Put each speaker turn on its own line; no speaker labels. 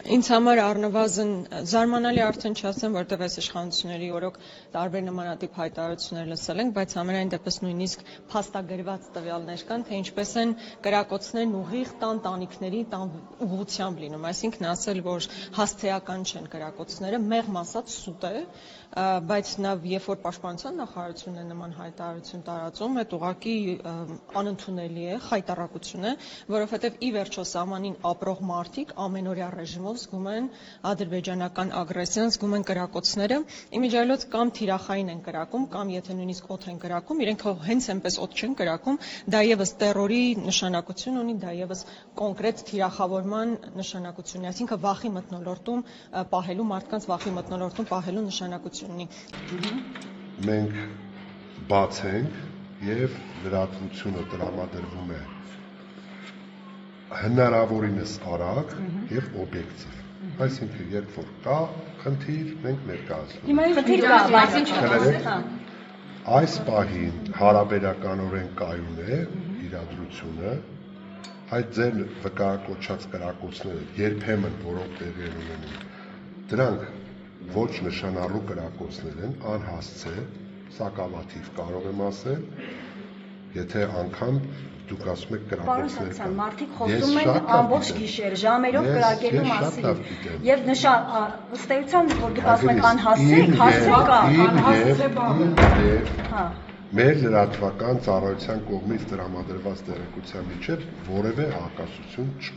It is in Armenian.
Ինձ համար առնվազն զարմանալի արդեն չասեմ, որտեղ այս իշխանությունների օրոք տարբեր նմանատիպ հայտարարություններ լսել ենք, բայց համենայն դեպս նույնիսկ փաստագրված տվյալներ կան, թե ինչպես են կրակոցներն ուղիղ տան տանիքների ուղղությամբ լինում, այսինքն ասել, որ հասցեական չեն կրակոցները, մեղմ ասած սուտ է, բայց նա երբ որ պաշտպանության նախարարությունն է նման հայտարարություն տարածում, այդ ուղղակի անընդունելի է, խայտառակություն է, որովհետև ի վերջո սահմանին ապրող մարդիկ ամենօրյա ռեժիմով զգում են ադրբեջանական ագրեսիան, զգում են կրակոցները, իմիջիայլոց կամ թիրախային են կրակում, կամ եթե նույնիսկ օդ են կրակում, իրենք հենց այնպես օդ չեն կրակում, դա եւս տերորի նշանակություն ունի, դա եւս կոնկրետ թիրախավորման նշանակություն ունի, այսինքն վախի մթնոլորտում պահելու, մարդկանց վախի մթնոլորտում պահելու նշանակություն ունի։
Մենք բաց ենք եւ լրատվությունը տրամադրվում է հնարավորինս արագ եւ օբյեկտիվ։ Այսինքն երբ որ կա խնդիր, մենք ներկայացնում ենք։ Այս պահին հարաբերականորեն կայուն է իրադրությունը, այդ ձեր վկայակոչած կրակոցները երբեմն որոնք տեղի են ունենում, դրանք ոչ նշանառու կրակոցներ են, անհասցե, սակավաթիվ կարող եմ ասել, եթե անգամ դուք ասում եք կրակոցներ կան։
Մարդիկ խոսում են ամբողջ գիշեր, ժամերով կրակելու մասին։ Եվ ըստ էության, որ դուք ասում եք անհասցե կա,
մեր լրատվական ծառայության կողմից տրամադրված տեղեկության միջև որևէ հակասություն չկա։